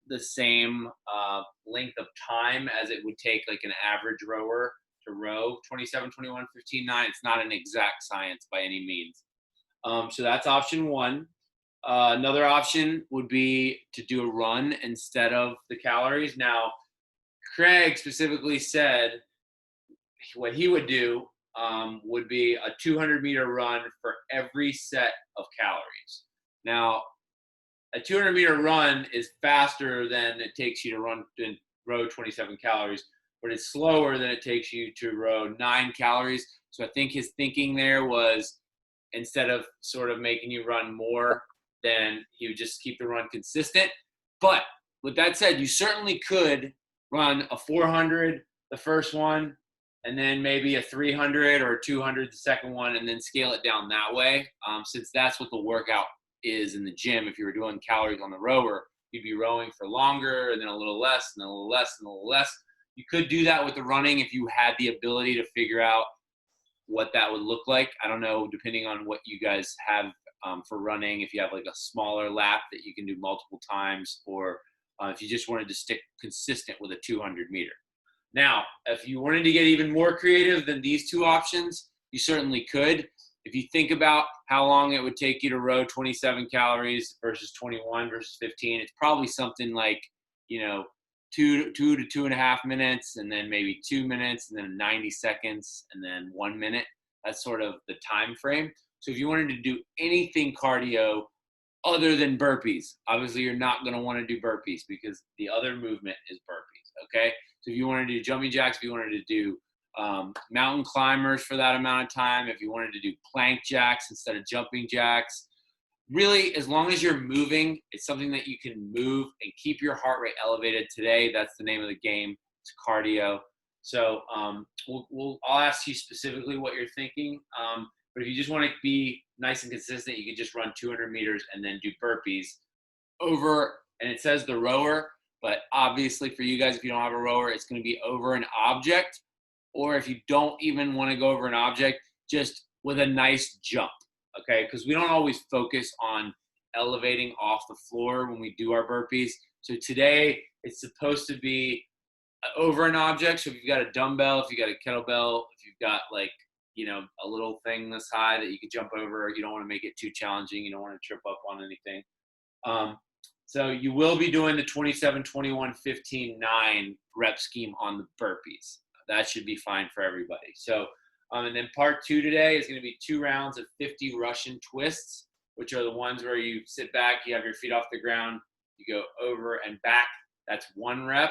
the same length of time as it would take like an average rower to row 27, 21, 15, 9. It's not an exact science by any means. So that's option one. Another option would be to do a run instead of the calories. Now, Craig specifically said what he would do would be a 200-meter run for every set of calories. Now, a 200-meter run is faster than it takes you to row 27 calories, but it's slower than it takes you to row 9 calories. So I think his thinking there was instead of sort of making you run more, then he would just keep the run consistent. But with that said, you certainly could run a 400 the first one, and then maybe a 300 or 200 the second one, and then scale it down that way. Since that's what the workout is in the gym. If you were doing calories on the rower, you'd be rowing for longer, and then a little less, and then a little less, and a little less. You could do that with the running if you had the ability to figure out what that would look like. I don't know, depending on what you guys have for running, if you have like a smaller lap that you can do multiple times, or if you just wanted to stick consistent with a 200 meter. Now, if you wanted to get even more creative than these two options, you certainly could. If you think about how long it would take you to row 27 calories versus 21 versus 15, it's probably something like, 2 to 2.5 minutes, and then maybe 2 minutes, and then 90 seconds, and then 1 minute. That's sort of the time frame. So if you wanted to do anything cardio other than burpees, obviously you're not going to want to do burpees because the other movement is burpees, okay? So if you wanted to do jumping jacks, if you wanted to do mountain climbers for that amount of time, if you wanted to do plank jacks instead of jumping jacks, really, as long as you're moving, it's something that you can move and keep your heart rate elevated. Today, that's the name of the game. It's cardio. So I'll ask you specifically what you're thinking. But if you just want to be nice and consistent, you can just run 200 meters and then do burpees over, and it says the rower, but obviously for you guys, if you don't have a rower, it's going to be over an object. Or if you don't even want to go over an object, just with a nice jump. Okay, because we don't always focus on elevating off the floor when we do our burpees. So today it's supposed to be over an object. So if you've got a dumbbell, if you got a kettlebell, if you've got like, a little thing this high that you can jump over, you don't want to make it too challenging. You don't want to trip up on anything. So you will be doing the 27, 21, 15, 9 rep scheme on the burpees. That should be fine for everybody. So and then part 2 today is going to be 2 rounds of 50 Russian twists, which are the ones where you sit back, you have your feet off the ground, you go over and back. That's 1 rep.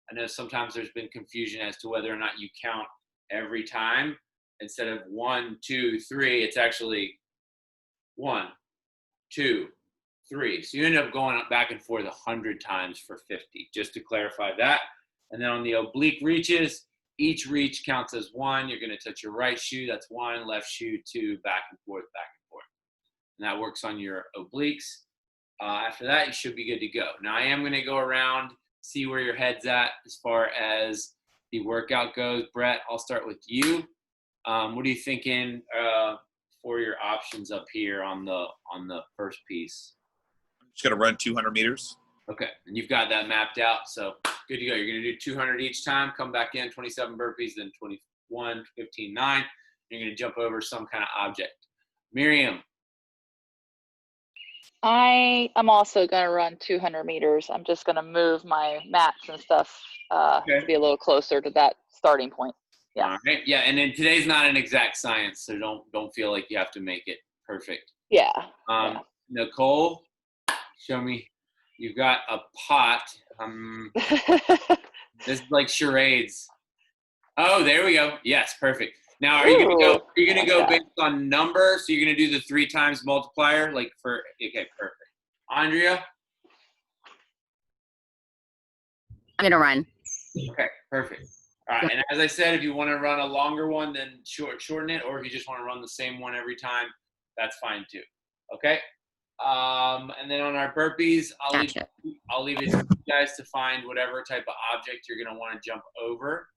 I know sometimes there's been confusion as to whether or not you count every time. Instead of 1, 2, 3, it's actually 1, 2, 3. So you end up going back and forth 100 times for 50, just to clarify that. And then on the oblique reaches, each reach counts as 1. You're going to touch your right shoe. That's 1. Left shoe, 2. Back and forth, back and forth. And that works on your obliques. After that, you should be good to go. Now, I am going to go around, see where your head's at as far as the workout goes. Brett, I'll start with you. What are you thinking for your options up here on the first piece? I'm just going to run 200 meters. Okay, and you've got that mapped out, so good to go. You're going to do 200 each time, come back in, 27 burpees, then 21, 15, 9. You're going to jump over some kind of object. Miriam. I am also going to run 200 meters. I'm just going to move my mats and stuff to be a little closer to that starting point. Yeah. All right. Yeah, and then today's not an exact science, so don't feel like you have to make it perfect. Yeah. Nicole, show me. You've got a pot. This is like charades. Oh, there we go. Yes, perfect. Now, are you gonna go based on number? So you're gonna do the 3 times multiplier, okay, perfect. Andrea? I'm gonna run. Okay, perfect. All right, and as I said, if you want to run a longer one, then shorten it, or if you just want to run the same one every time, that's fine too. Okay. And then on our burpees, I'll leave it to you guys to find whatever type of object you're going to want to jump over.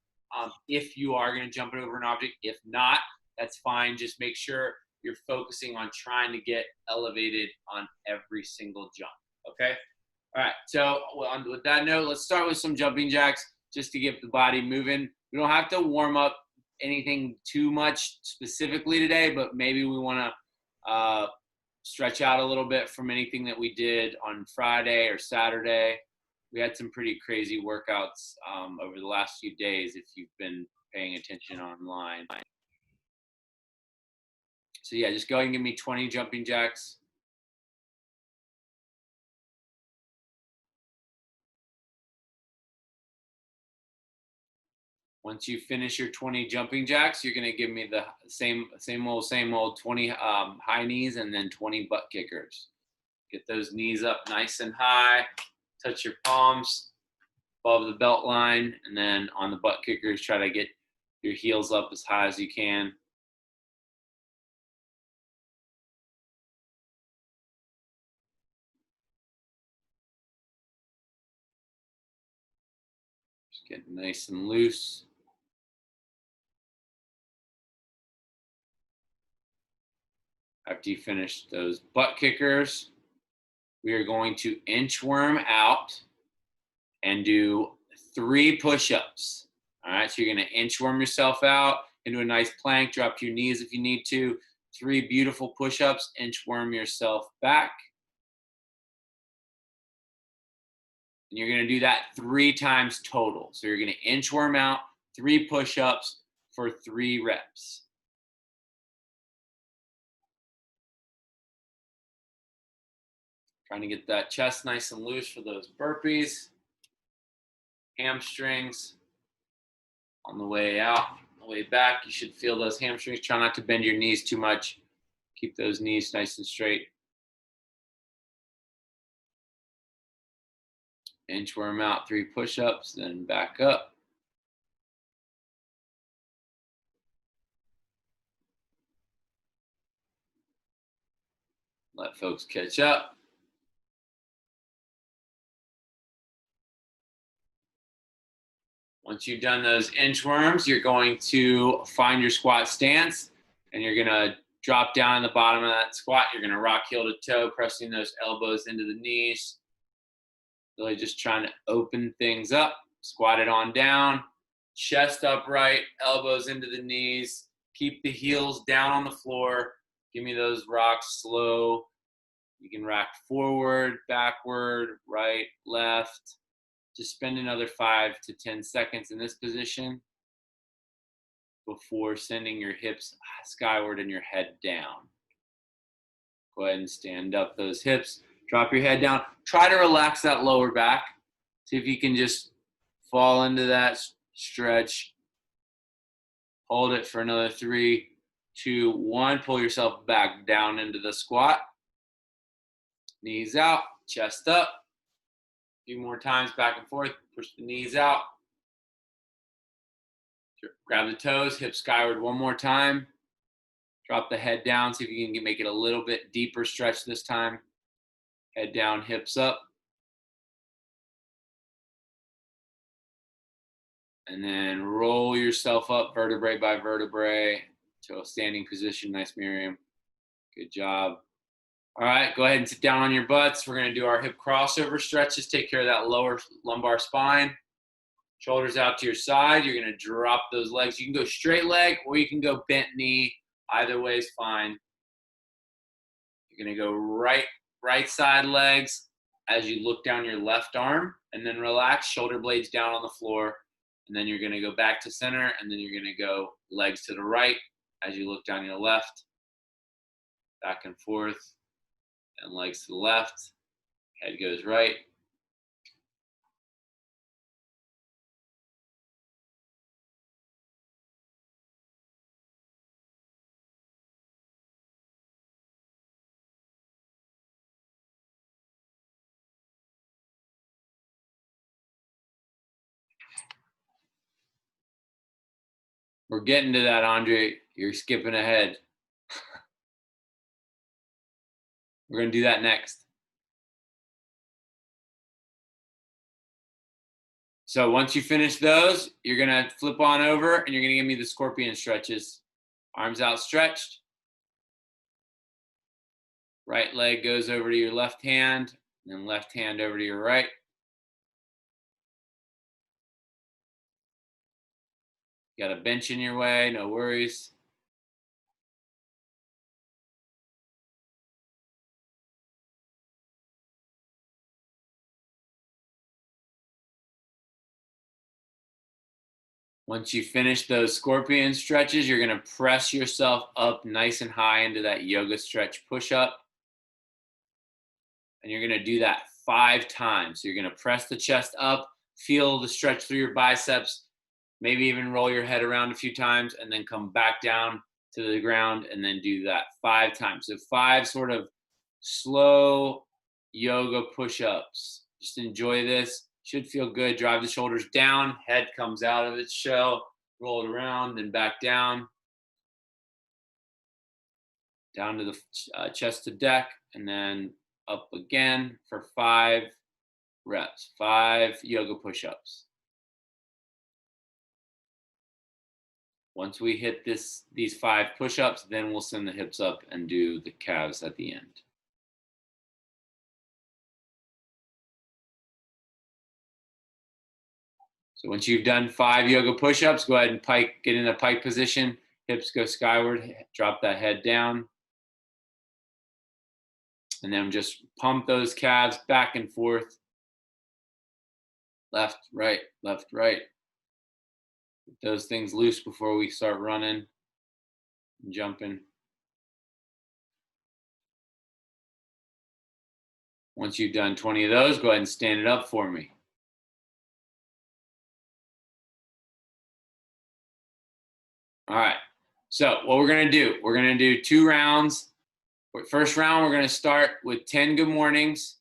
If you are going to jump over an object, if not, that's fine. Just make sure you're focusing on trying to get elevated on every single jump. Okay. All right, so with that note, let's start with some jumping jacks just to get the body moving. We don't have to warm up anything too much specifically today, but maybe we want to stretch out a little bit from anything that we did on Friday or Saturday. We had some pretty crazy workouts over the last few days if you've been paying attention online. So yeah, just go ahead and give me 20 jumping jacks. Once you finish your 20 jumping jacks, you're gonna give me the same old 20 high knees and then 20 butt kickers. Get those knees up nice and high, touch your palms above the belt line, and then on the butt kickers, try to get your heels up as high as you can. Just get nice and loose. After you finish those butt kickers, we are going to inchworm out and do 3 push-ups. All right, so you're gonna inchworm yourself out into a nice plank, drop to your knees if you need to. 3 beautiful push-ups, inchworm yourself back. And you're gonna do that 3 times total. So you're gonna inchworm out, 3 push-ups for 3 reps. Trying to get that chest nice and loose for those burpees. Hamstrings. On the way out, on the way back, you should feel those hamstrings. Try not to bend your knees too much. Keep those knees nice and straight. Inchworm out, 3 push-ups, then back up. Let folks catch up. Once you've done those inchworms, you're going to find your squat stance and you're gonna drop down in the bottom of that squat. You're gonna rock heel to toe, pressing those elbows into the knees. Really just trying to open things up. Squat it on down, chest upright, elbows into the knees. Keep the heels down on the floor. Give me those rocks slow. You can rock forward, backward, right, left. Just spend another 5 to 10 seconds in this position before sending your hips skyward and your head down. Go ahead and stand up those hips. Drop your head down. Try to relax that lower back. See if you can just fall into that stretch. Hold it for another 3, 2, 1. Pull yourself back down into the squat. Knees out, chest up. A few more times back and forth. Push the knees out. Grab the toes, hips skyward one more time. Drop the head down. See if you can make it a little bit deeper stretch this time. Head down, hips up. And then roll yourself up vertebrae by vertebrae to a standing position. Nice, Miriam. Good job. All right, go ahead and sit down on your butts. We're gonna do our hip crossover stretches. Take care of that lower lumbar spine. Shoulders out to your side. You're gonna drop those legs. You can go straight leg or you can go bent knee. Either way is fine. You're gonna go right side legs as you look down your left arm, and then relax, shoulder blades down on the floor. And then you're gonna go back to center, and then you're gonna go legs to the right as you look down your left. Back and forth. And legs to the left, head goes right. We're getting to that, Andre. You're skipping ahead. We're gonna do that next. So once you finish those, you're gonna flip on over and you're gonna give me the scorpion stretches. Arms outstretched. Right leg goes over to your left hand. And then left hand over to your right. Got a bench in your way, no worries. Once you finish those scorpion stretches, you're going to press yourself up nice and high into that yoga stretch push-up. And you're going to do that 5 times. So you're going to press the chest up, feel the stretch through your biceps, maybe even roll your head around a few times, and then come back down to the ground and then do that 5 times. So 5 sort of slow yoga push-ups. Just enjoy this. Should feel good. Drive the shoulders down, head comes out of its shell, roll it around, then back down to the chest to deck, and then up again for 5 reps, 5 yoga push-ups. Once we hit these 5 push-ups, then we'll send the hips up and do the calves at the end. So once you've done 5 yoga push-ups, go ahead and get in a pike position. Hips go skyward, drop that head down. And then just pump those calves back and forth. Left, right, left, right. Get those things loose before we start running and jumping. Once you've done 20 of those, go ahead and stand it up for me. All right, so what we're gonna do, we're gonna do 2 rounds. First round, we're gonna start with 10 good mornings.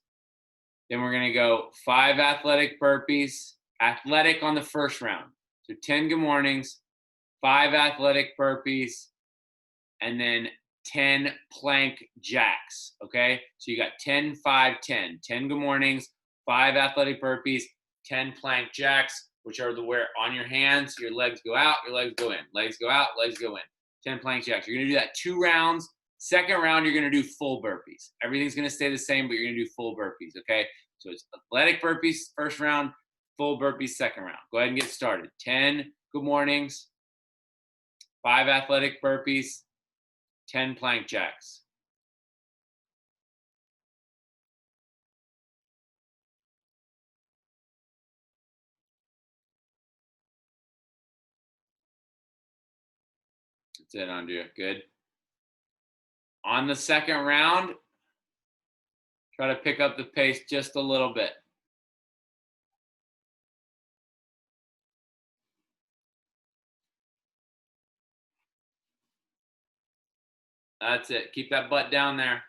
Then we're gonna go 5 athletic burpees, athletic on the first round. So 10 good mornings, 5 athletic burpees, and then 10 plank jacks, okay? So you got 10, 5, 10. 10 good mornings, 5 athletic burpees, 10 plank jacks, which are where on your hands, your legs go out, your legs go in. Legs go out, legs go in. 10 plank jacks. You're gonna do that 2 rounds. Second round, you're gonna do full burpees. Everything's gonna stay the same, but you're gonna do full burpees, okay? So it's athletic burpees first round, full burpees second round. Go ahead and get started. 10 good mornings, 5 athletic burpees, 10 plank jacks. That's it, Andrea. Good. On the second round, try to pick up the pace just a little bit. That's it. Keep that butt down there.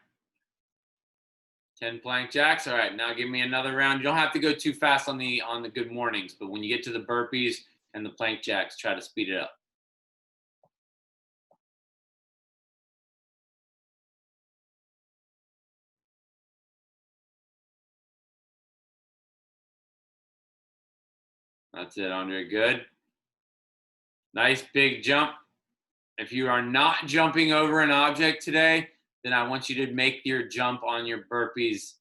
10 plank jacks. All right, now give me another round. You don't have to go too fast on the good mornings, but when you get to the burpees and the plank jacks, try to speed it up. That's it, Andre. Good. Nice big jump. If you are not jumping over an object today, then I want you to make your jump on your burpees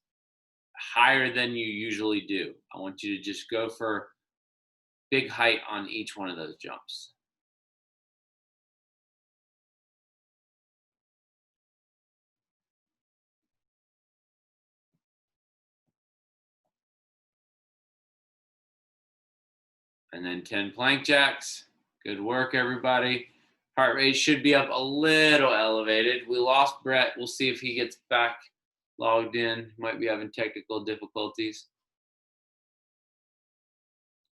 higher than you usually do. I want you to just go for big height on each one of those jumps. And then 10 plank jacks. Good work, everybody. Heart rate should be up a little elevated. We lost Brett. We'll see if he gets back logged in. Might be having technical difficulties.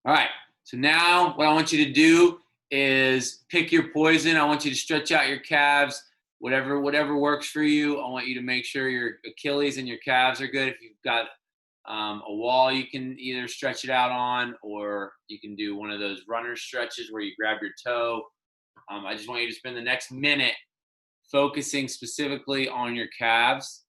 All right. So now what I want you to do is pick your poison. I want you to stretch out your calves. Whatever works for you. I want you to make sure your Achilles and your calves are good. If you've got a wall you can either stretch it out on, or you can do one of those runner stretches where you grab your toe. I just want you to spend the next minute focusing specifically on your calves.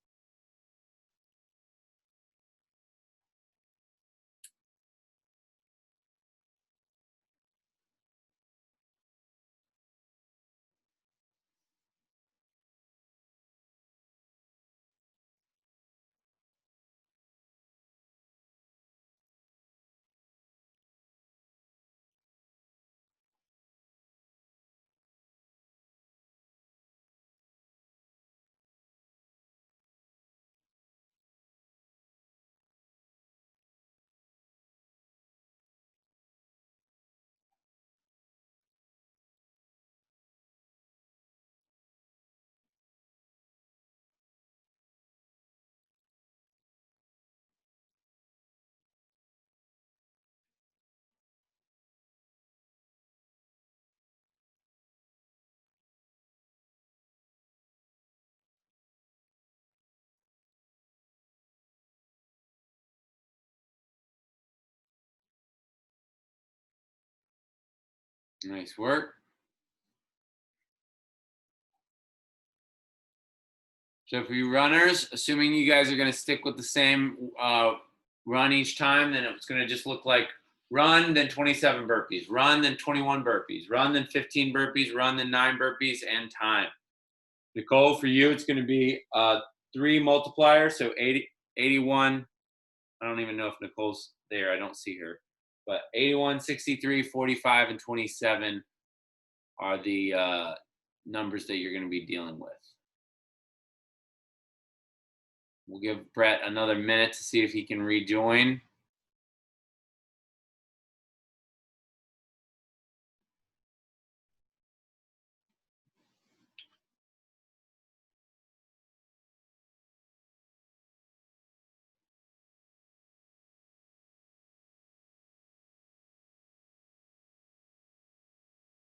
Nice work. So for you runners, assuming you guys are going to stick with the same run each time, then it's going to just look like run, then 27 burpees, run, then 21 burpees, run, then 15 burpees, run, then 9 burpees, and time. Nicole, for you, it's going to be 3 multipliers, so 80, 81. I don't even know if Nicole's there. I don't see her. But 81, 63, 45, and 27 are the numbers that you're going to be dealing with. We'll give Brett another minute to see if he can rejoin.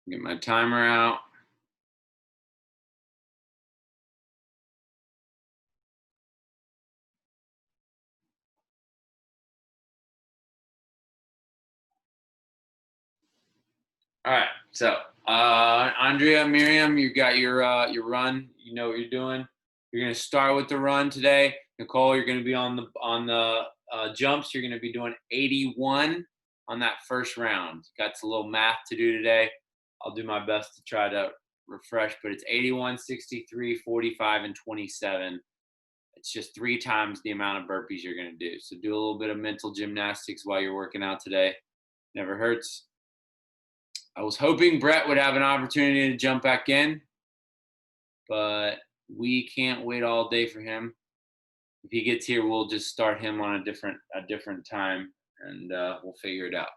Get my timer out. All right, so Andrea, Miriam, you got your run. You know what you're doing. You're gonna start with the run today. Nicole, you're gonna be on the jumps. You're gonna be doing 81 on that first round. Got a little math to do today. I'll do my best to try to refresh, but it's 81, 63, 45, and 27. It's just 3 times the amount of burpees you're gonna do. So do a little bit of mental gymnastics while you're working out today. Never hurts. I was hoping Brett would have an opportunity to jump back in, but we can't wait all day for him. If he gets here, we'll just start him on a different time, and we'll figure it out.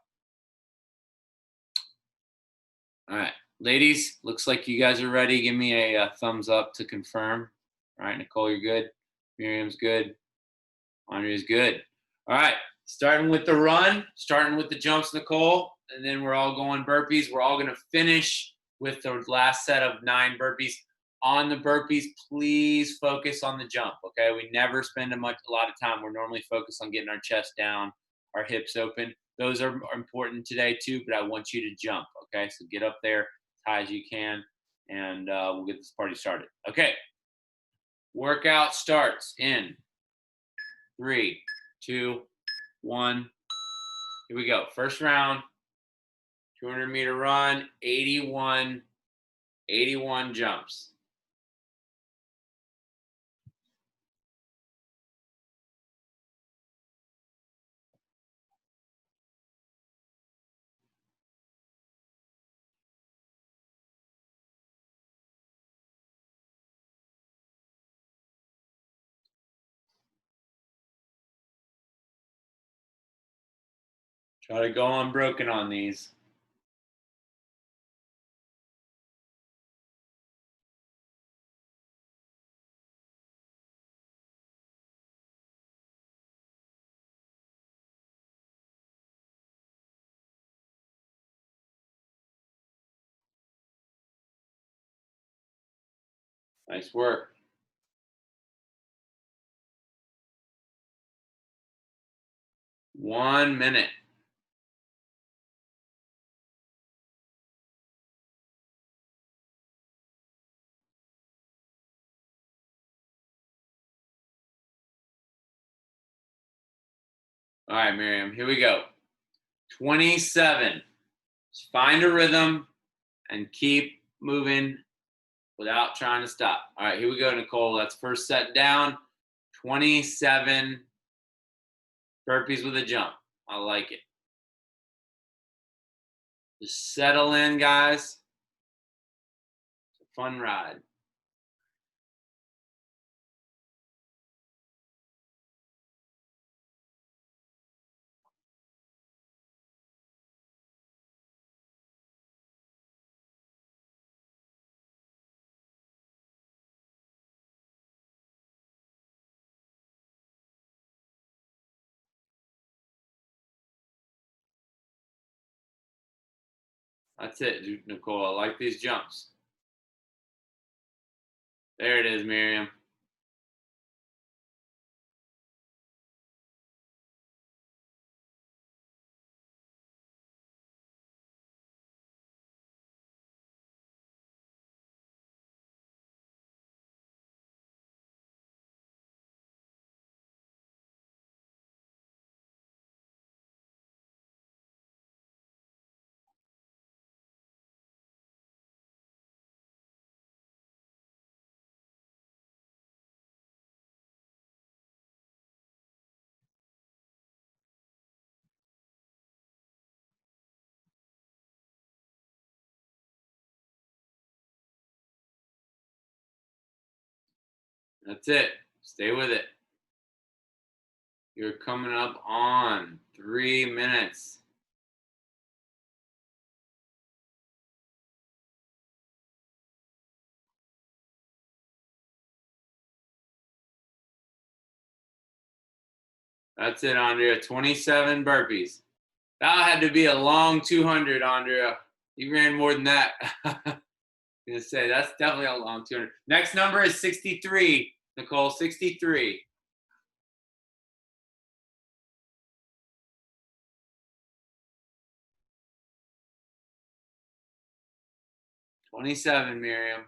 All right, ladies, looks like you guys are ready. Give me a thumbs up to confirm. All right, Nicole, you're good. Miriam's good. Andrea's good. All right, starting with the run, starting with the jumps, Nicole, and then we're all going burpees. We're all going to finish with the last set of 9 burpees. On the burpees, please focus on the jump, okay? We never spend a lot of time. We're normally focused on getting our chest down, our hips open. Those are important today too, but I want you to jump, okay? So get up there as high as you can, and we'll get this party started. Okay, workout starts in 3, 2, 1. Here we go. First round, 200-meter run, 81 jumps. Try to go unbroken on these. Nice work. One minute. All right, Miriam, here we go. 27. Just find a rhythm and keep moving without trying to stop. All right, here we go, Nicole. That's first set down. 27 burpees with a jump. I like it. Just settle in, guys. It's a fun ride. That's it, Nicole. I like these jumps. There it is, Miriam. That's it. Stay with it. You're coming up on 3 minutes. That's it, Andrea. 27 burpees. That had to be a long 200, Andrea. You ran more than that. I'm gonna say that's definitely a long 200. Next number is 63, Nicole. 63. $27, Miriam.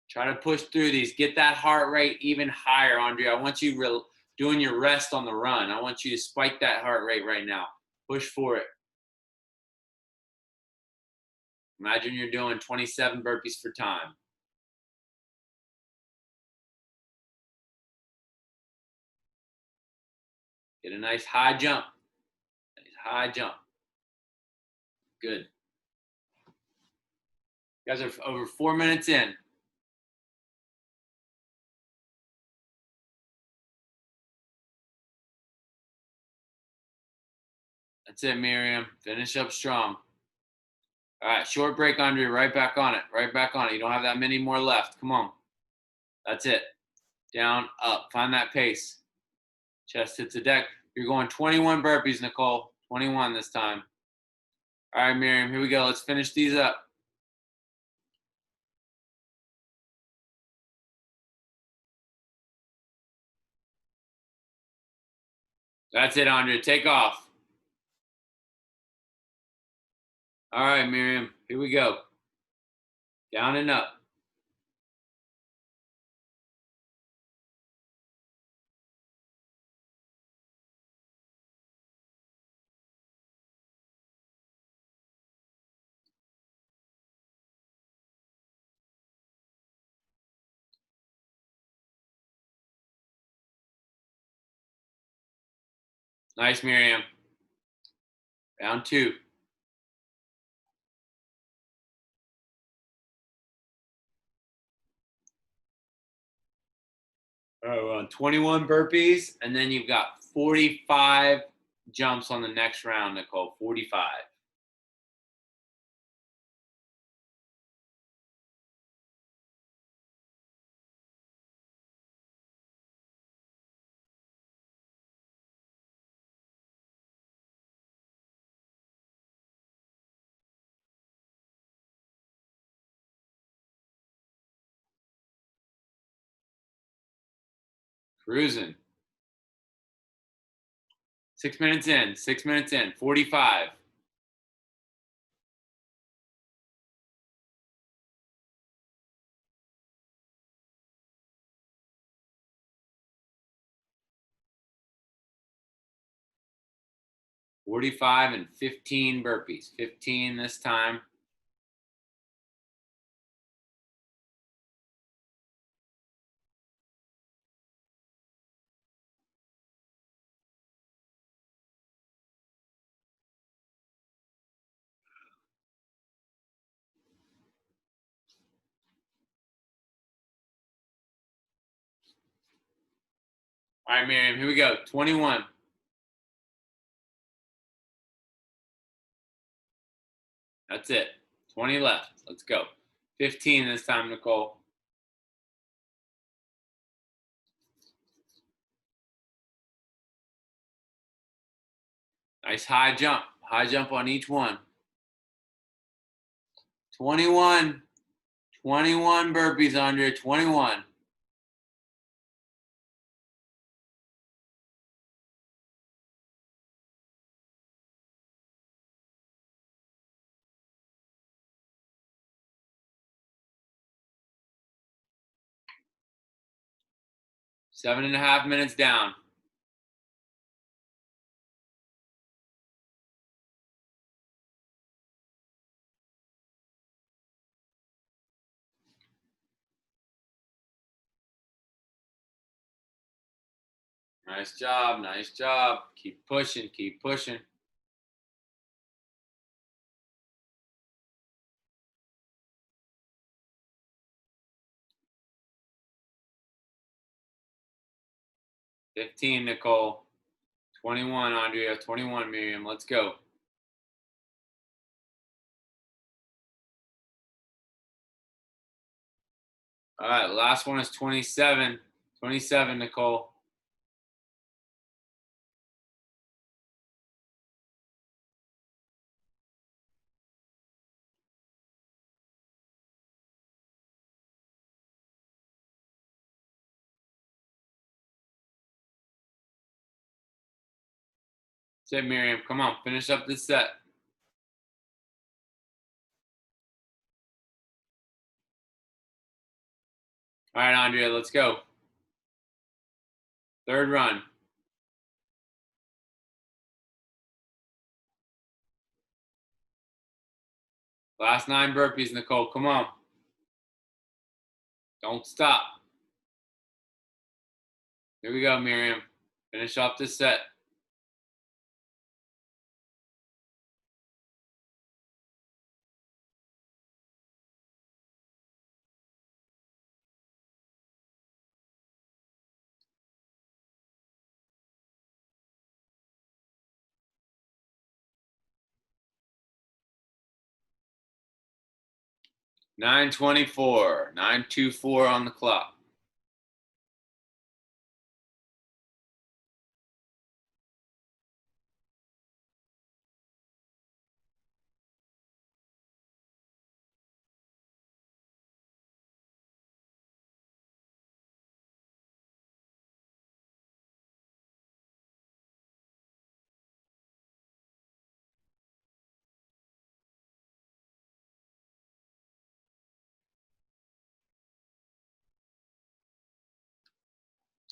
Try to push through these. Get that heart rate even higher, Andrea. I want you doing your rest on the run. I want you to spike that heart rate right now. Push for it. Imagine you're doing 27 burpees for time. Get a nice high jump. Nice high jump. Good. You guys are over 4 minutes in. That's it, Miriam. Finish up strong. All right, short break, Andrea. Right back on it. Right back on it. You don't have that many more left. Come on. That's it. Down, up. Find that pace. Chest hits the deck. You're going 21 burpees, Nicole. 21 this time. All right, Miriam, here we go. Let's finish these up. That's it, Andrea. Take off. All right, Miriam, here we go. Down and up. Nice, Miriam. Round 2. All right, we're on 21 burpees, and then you've got 45 jumps on the next round, Nicole. 45. Cruising. 6 minutes in. 6 minutes in. 45. $45 and 15 burpees. 15 this time. All right, Miriam, here we go. 21. That's it. 20 left. Let's go. 15 this time, Nicole. Nice high jump. High jump on each one. 21. 21 burpees, Andrea. 21. Seven and a half minutes down. Nice job. Nice job. Keep pushing. Keep pushing. 15, Nicole. 21, Andrea. 21, Miriam. Let's go. All right, last one is 27. 27, Nicole. That's it, Miriam. Come on, finish up this set. All right, Andrea, let's go. Third run. Last 9 burpees, Nicole. Come on. Don't stop. Here we go, Miriam. Finish off this set. (9:24). 9:24 on the clock.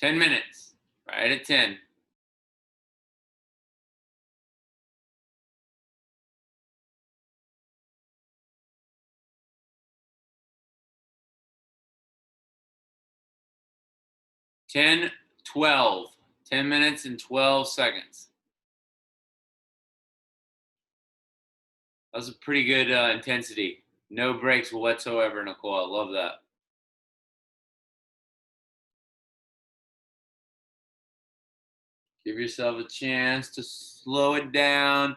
Ten minutes. Right at 10. Ten, 12. 10 minutes and 12 seconds. That was a pretty good intensity. No breaks whatsoever, Nicole. I love that. Give yourself a chance to slow it down,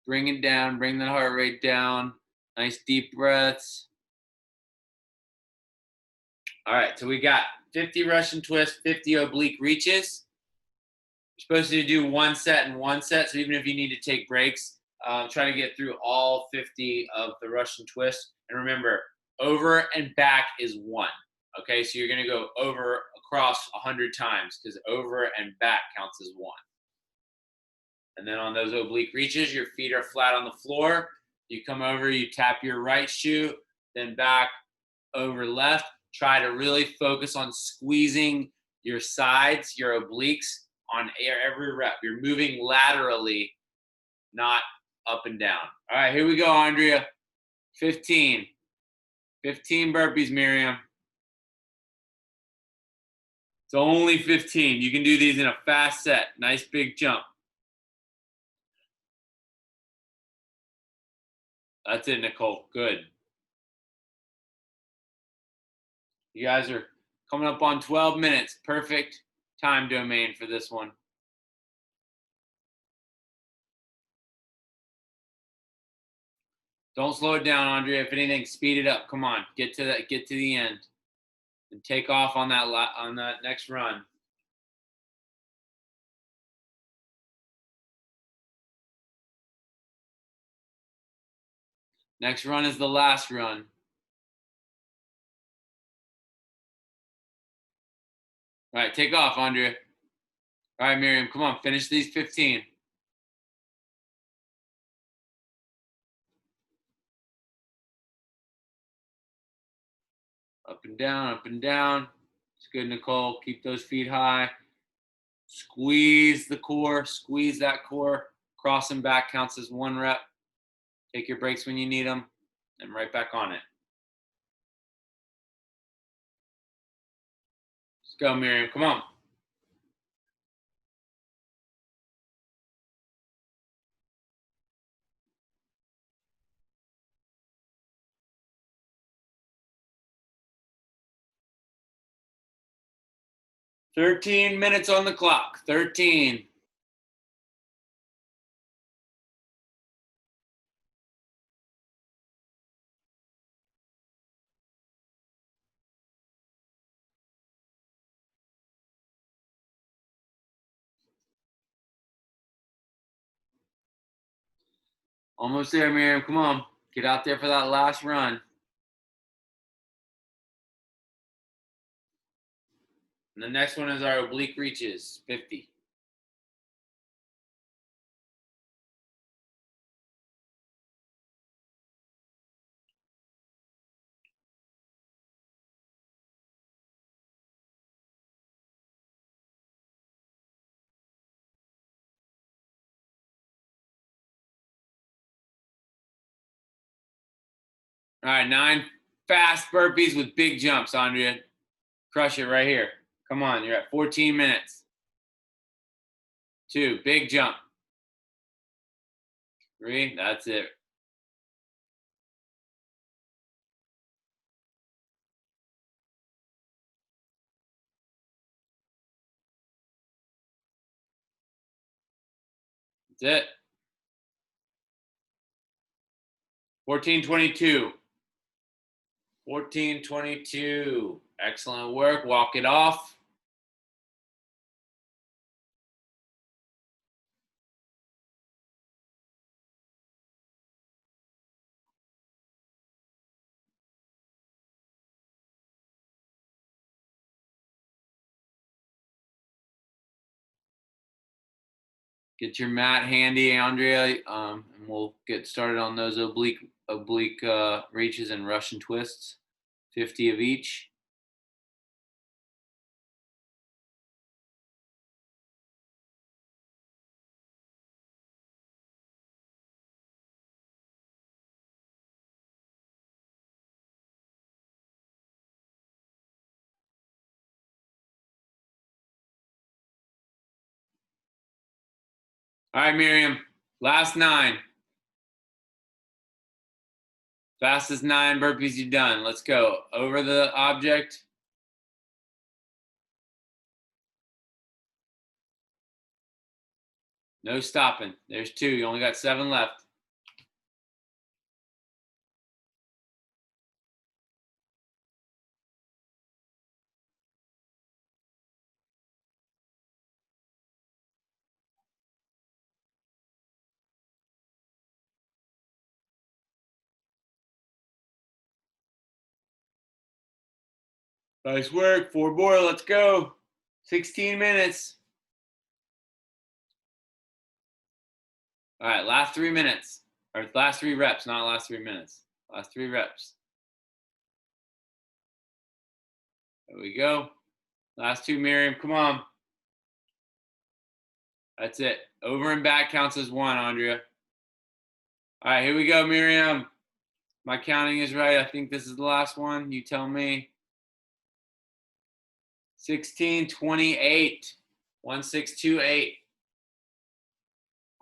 bring it down, bring the heart rate down. Nice deep breaths. All right, so we got 50 Russian twists, 50 oblique reaches. You're supposed to do one set and one set, so even if you need to take breaks, try to get through all 50 of the Russian twists. And remember, over and back is 1. Okay, so you're going to go over across 100 times because over and back counts as 1. And then on those oblique reaches, your feet are flat on the floor. You come over, you tap your right shoe, then back over left. Try to really focus on squeezing your sides, your obliques on every rep. You're moving laterally, not up and down. All right, here we go, Andrea. 15. 15 burpees, Miriam. It's only 15. You can do these in a fast set. Nice big jump. That's it, Nicole. Good. You guys are coming up on 12 minutes. Perfect time domain for this one. Don't slow it down, Andrea. If anything, speed it up. Come on, get to that. Get to the end, and take off on that next run. Next run is the last run. All right, take off, Andrea. All right, Miriam, come on, finish these 15. Up and down, up and down. It's good, Nicole. Keep those feet high. Squeeze the core, squeeze that core. Cross and back counts as 1 rep. Take your breaks when you need them, and right back on it. Let's go, Miriam. Come on. 13 minutes on the clock. 13. Almost there, Miriam. Come on. Get out there for that last run. And the next one is our oblique reaches, 50. All right, 9 fast burpees with big jumps, Andrea. Crush it right here. Come on, you're at 14 minutes. 2, big jump. 3, that's it. That's it. 14:22. 14:22. Excellent work. Walk it off. Get your mat handy, Andrea, and we'll get started on those oblique reaches and Russian twists. 50 of each. All right, Miriam, last 9. Fastest 9 burpees you've done. Let's go. Over the object. No stopping. There's 2. You only got 7 left. Nice work. 4 more. Let's go. 16 minutes. All right, last 3 minutes. Or last 3 reps, not last 3 minutes. Last 3 reps. There we go. Last 2, Miriam. Come on. That's it. Over and back counts as 1, Andrea. All right, here we go, Miriam. My counting is right. I think this is the last one. You tell me. 16:28. 1628.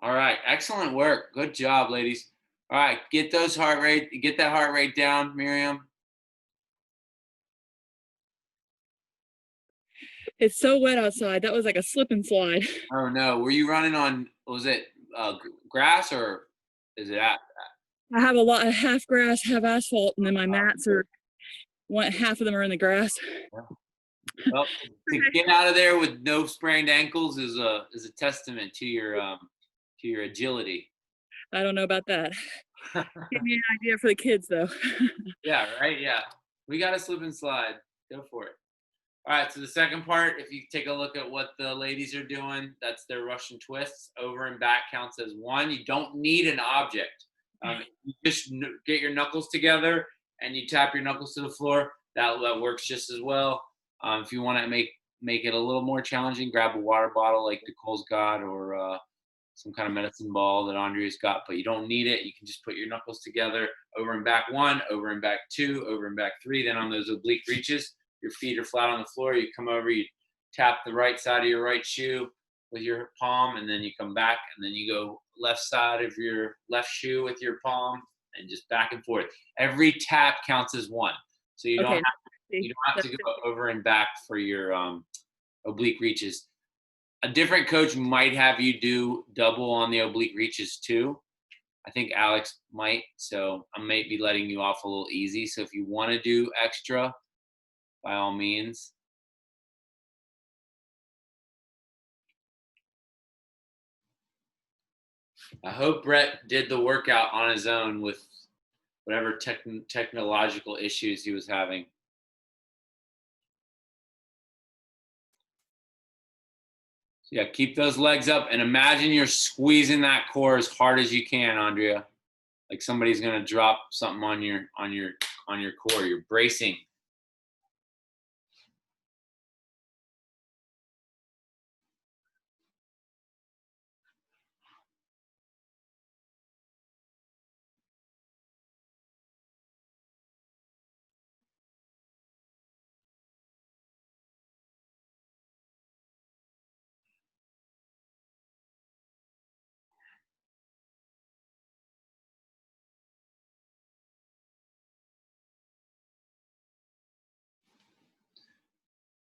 All right, excellent work. Good job, ladies. All right, get that heart rate down, Miriam. It's so wet outside. That was like a slip and slide. Oh no, were you running on? Was it grass or is it I have a lot of half grass, half asphalt, and then my mats are half of them are in the grass. Well, to get out of there with no sprained ankles is a testament to your agility. I don't know about that. Give me an idea for the kids though. Yeah, right. Yeah, we got a slip and slide. Go for it. All right. So the second part, if you take a look at what the ladies are doing, that's their Russian twists. Over and back counts as 1. You don't need an object. You just get your knuckles together and you tap your knuckles to the floor. That works just as well. If you want to make it a little more challenging, grab a water bottle like Nicole's got, or some kind of medicine ball that Andrea's got, but you don't need it. You can just put your knuckles together. Over and back 1, over and back 2, over and back 3. Then on those oblique reaches, your feet are flat on the floor. You come over, you tap the right side of your right shoe with your palm, and then you come back, and then you go left side of your left shoe with your palm, and just back and forth. Every tap counts as 1. So you don't have to go over and back for your oblique reaches. A different coach might have you do double on the oblique reaches too. I think Alex might, so I might be letting you off a little easy. So if you want to do extra, by all means. I hope Brett did the workout on his own with whatever technological issues he was having. So yeah, keep those legs up and imagine you're squeezing that core as hard as you can, Andrea. Like somebody's gonna drop something on your core. You're bracing.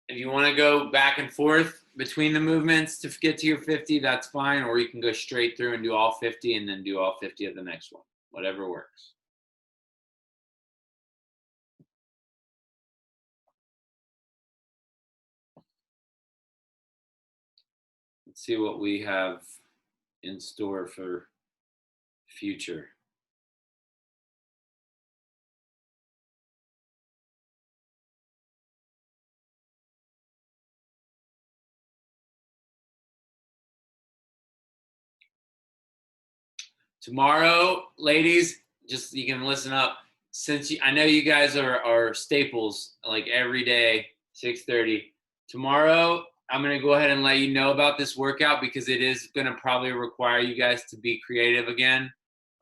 If you want to go back and forth between the movements to get to your 50, that's fine. Or you can go straight through and do all 50 and then do all 50 of the next one. Whatever works. Let's see what we have in store for future. Tomorrow, ladies, just you can listen up. Since I know you guys are staples like every day, 6:30. Tomorrow, I'm gonna go ahead and let you know about this workout because it is gonna probably require you guys to be creative again.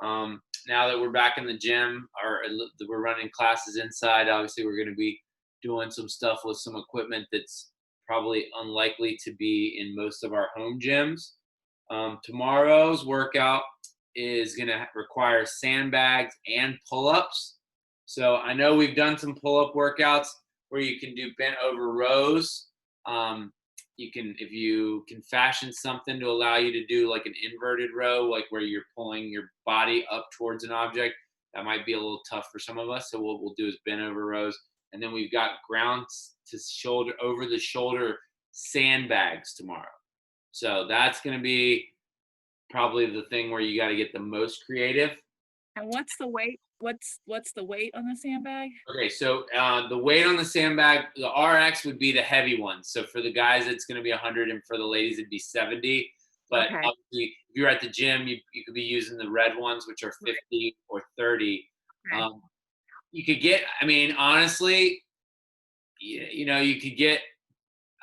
Now that we're back in the gym or we're running classes inside, obviously we're gonna be doing some stuff with some equipment that's probably unlikely to be in most of our home gyms. Tomorrow's workout is going to require sandbags and pull-ups. So I know we've done some pull-up workouts where you can do bent over rows. You can, if you can fashion something to allow you to do like an inverted row, like where you're pulling your body up towards an object, that might be a little tough for some of us. So what we'll do is bent over rows. And then we've got ground to shoulder, over the shoulder sandbags tomorrow. So that's going to be probably the thing where you got to get the most creative. And what's the weight? What's the weight on the sandbag? Okay, so the weight on the sandbag, the RX would be the heavy one. So for the guys, it's going to be 100, and for the ladies, it'd be 70. But Okay. obviously, if you're at the gym, you could be using the red ones, which are 50 or 30. Okay. You could get, I mean, honestly, you know, you could get.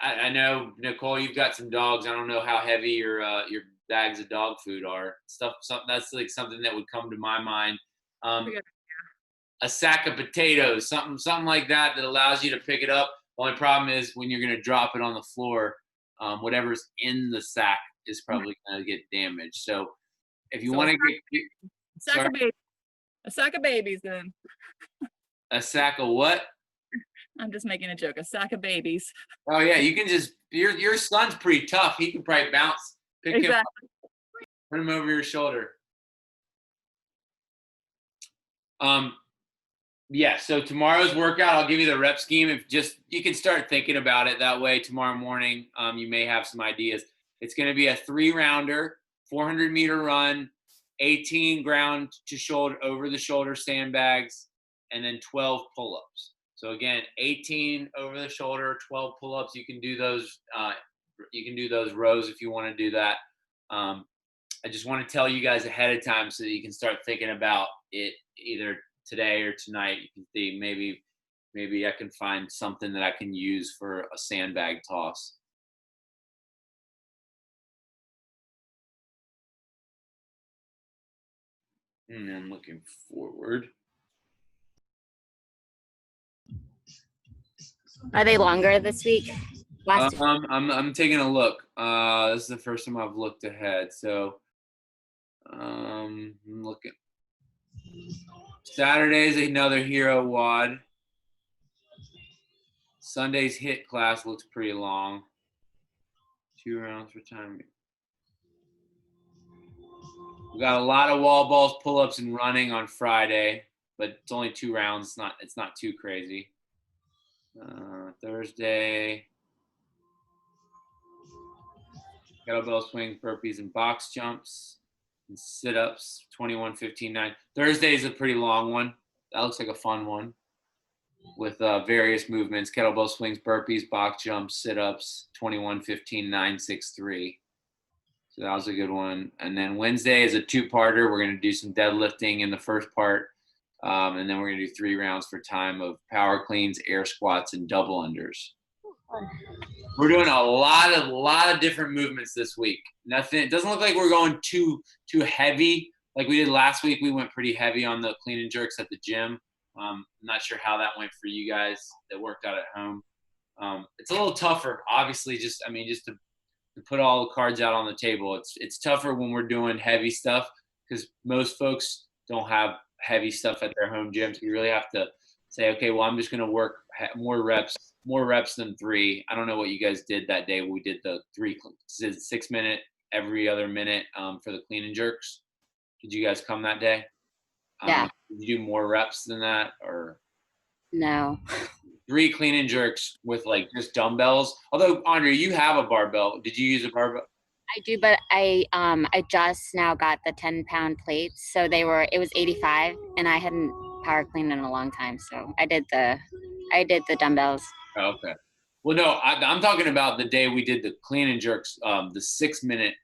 I know, Nicole, you've got some dogs. I don't know how heavy your bags of dog food are. That's like something that would come to my mind. A sack of potatoes, something like that allows you to pick it up. The only problem is when you're going to drop it on the floor, whatever's in the sack is probably going to get damaged. So if you want to get a sack of babies, then. a sack of what? I'm just making a joke. A sack of babies. Oh yeah, you can just your son's pretty tough. He can probably bounce, pick him up, put him over your shoulder. Yeah, so tomorrow's workout, I'll give you the rep scheme. If just you can start thinking about it that way tomorrow morning. You may have some ideas. It's going to be a 3-rounder, 400-meter run, 18 ground to shoulder over the shoulder sandbags, and then 12 pull-ups. So again, 18 over the shoulder, 12 pull-ups. You can do those. You can do those rows if you want to do that. I just want to tell you guys ahead of time so that you can start thinking about it either today or tonight. You can see maybe I can find something that I can use for a sandbag toss. And then looking forward. Are they longer this week? I'm taking a look. This is the first time I've looked ahead. So I'm looking. Saturday's another hero WOD. Sunday's HIIT class looks pretty long. 2 rounds for time. We got a lot of wall balls, pull-ups, and running on Friday, but it's only 2 rounds. It's not too crazy. Thursday, kettlebell swings, burpees, and box jumps, and sit-ups. 21, 15, 9. Thursday is a pretty long one. That looks like a fun one with various movements: kettlebell swings, burpees, box jumps, sit-ups. 21, 15, 9, 6, 3. So that was a good one. And then Wednesday is a 2-parter. We're going to do some deadlifting in the first part. And then we're going to do 3 rounds for time of power cleans, air squats, and double unders. We're doing a lot of different movements this week. Nothing. It doesn't look like we're going too heavy like we did last week. We went pretty heavy on the clean and jerks at the gym. I'm not sure how that went for you guys that worked out at home. It's a little tougher, obviously. Just to put all the cards out on the table. It's tougher when we're doing heavy stuff because most folks don't have heavy stuff at their home gyms. You really have to say, okay, well, I'm just going to work more reps than 3. I don't know what you guys did that day. We did the 6 minute every other minute for the clean and jerks. Did you guys come that day? Yeah. Did you do more reps than that or? No. 3 clean and jerks with like just dumbbells. Although Andre, you have a barbell. Did you use a barbell? I do, but I just now got the 10-pound plates. So it was 85 and I hadn't power cleaned in a long time. So I did the dumbbells. Oh, okay. Well, no, I'm talking about the day we did the clean and jerks, the 6 minute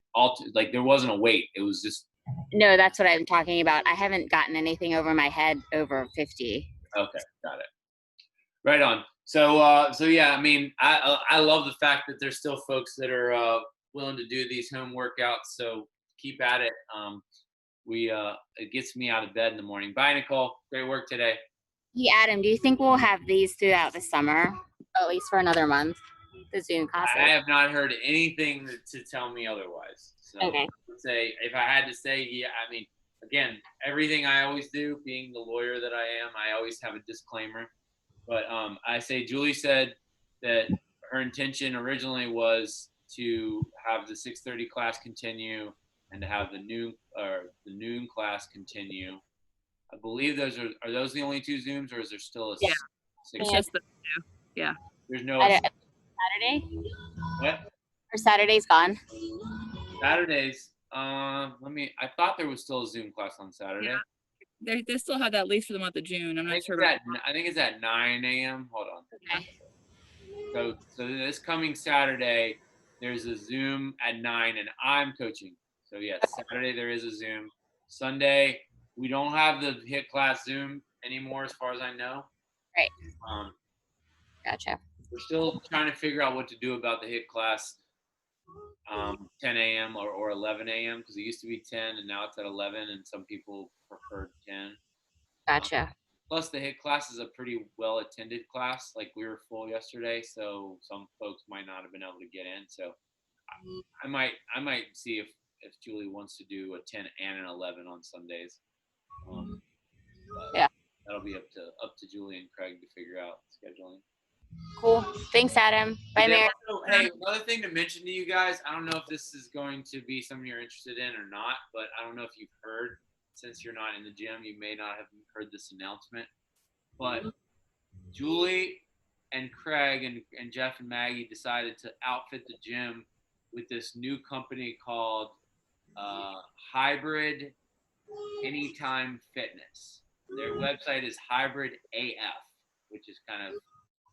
like there wasn't a weight. It was just. No, that's what I'm talking about. I haven't gotten anything over my head over 50. Okay. Got it. Right on. So yeah, I mean, I love the fact that there's still folks that are willing to do these home workouts. So keep at it. It gets me out of bed in the morning. Bye, Nicole. Great work today. Hey, Adam, do you think we'll have these throughout the summer, at least for another month? The Zoom classes. I have not heard anything to tell me otherwise. So Okay. Say if I had to say, yeah, I mean, again, everything I always do, being the lawyer that I am, I always have a disclaimer. But I say Julie said that her intention originally was to have the 6:30 class continue and to have the noon class continue. I believe are those the only 2 Zooms, or is there still a? Yeah. 6? It's just yeah. There's no. Saturday? What? Or Saturday's gone? Saturdays. I thought there was still a Zoom class on Saturday. Yeah. They still have that at least for the month of June. I'm not sure. I think it's at 9 a.m. Hold on. Okay. So this coming Saturday, there's a Zoom at 9, and I'm coaching. So yes, Saturday there is a Zoom. Sunday we don't have the HIIT class Zoom anymore, as far as I know. Right. Gotcha. We're still trying to figure out what to do about the HIIT class. 10 a.m. or 11 a.m. because it used to be 10 and now it's at 11, and some people prefer 10. Gotcha. Plus, the HIIT class is a pretty well attended class. Like, we were full yesterday, so some folks might not have been able to get in. So I might see if Julie wants to do a 10 and an 11 on Sundays. Yeah. That'll be up to Julie and Craig to figure out scheduling. Cool. Thanks, Adam. Bye, Mary. Also, hey, another thing to mention to you guys, I don't know if this is going to be something you're interested in or not, but I don't know if you've heard, since you're not in the gym, you may not have heard this announcement, but Julie and Craig and Jeff and Maggie decided to outfit the gym with this new company called Hybrid Anytime Fitness. Their website is Hybrid AF, which is kind of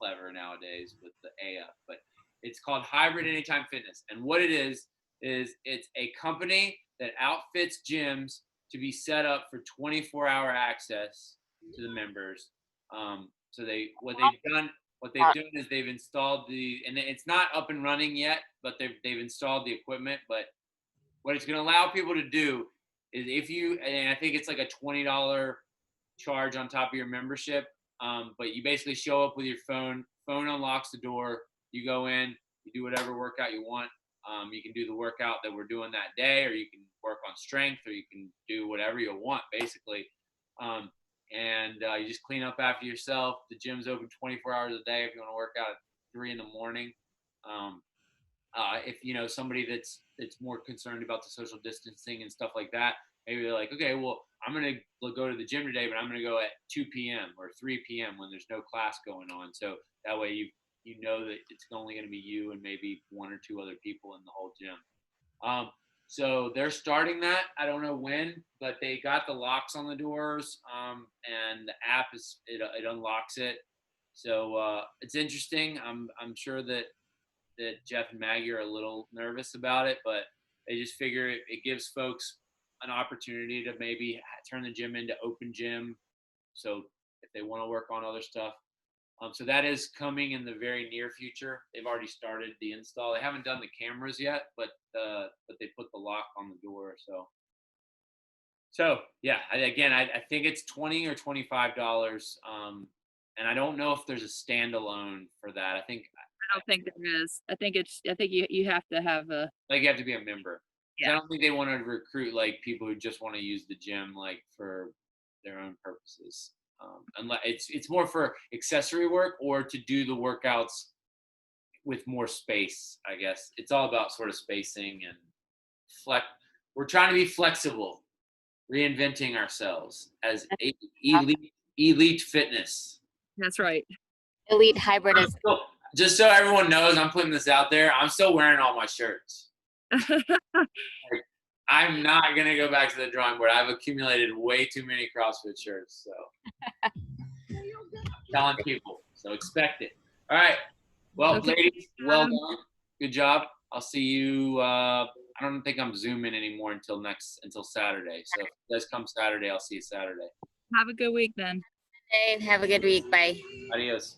clever nowadays with the AF, but it's called Hybrid Anytime Fitness. And what it is it's a company that outfits gyms to be set up for 24-hour access to the members. So what they've done is they've installed and it's not up and running yet, but they've installed the equipment. But what it's going to allow people to do is and I think it's like a $20 charge on top of your membership. But you basically show up with your phone unlocks the door, you go in, you do whatever workout you want. You can do the workout that we're doing that day, or you can work on strength, or you can do whatever you want, basically. And you just clean up after yourself. The gym's open 24 hours a day if you want to work out at 3 in the morning. if somebody that's more concerned about the social distancing and stuff like that, maybe they're like, okay, well, I'm gonna go to the gym today, but I'm gonna go at 2 p.m. or 3 p.m. when there's no class going on. So that way you know that it's only gonna be you and maybe one or two other people in the whole gym. So they're starting that. I don't know when, but they got the locks on the doors, and the app it unlocks it. So it's interesting. I'm sure that Jeff and Maggie are a little nervous about it, but they just figure it gives folks an opportunity to maybe turn the gym into open gym. So if they want to work on other stuff. So that is coming in the very near future. They've already started the install. They haven't done the cameras yet, but they put the lock on the door. So yeah, I think it's $20 or $25. And I don't know if there's a standalone for that. I don't think there is. I think you have to have a. Like you have to be a member. Yeah. I don't think they want to recruit like people who just want to use the gym like for their own purposes. Unless it's more for accessory work or to do the workouts with more space. I guess it's all about sort of spacing and We're trying to be flexible, reinventing ourselves as elite fitness. That's right. Elite hybrid is Just so everyone knows, I'm putting this out there. I'm still wearing all my shirts. I'm not going to go back to the drawing board. I've accumulated way too many CrossFit shirts. So telling people. So expect it. All right. Well, Okay. ladies, well done. Good job. I'll see you. I don't think I'm Zooming anymore until Saturday. So if you guys come Saturday, I'll see you Saturday. Have a good week then. Have a good week. Bye. Adios.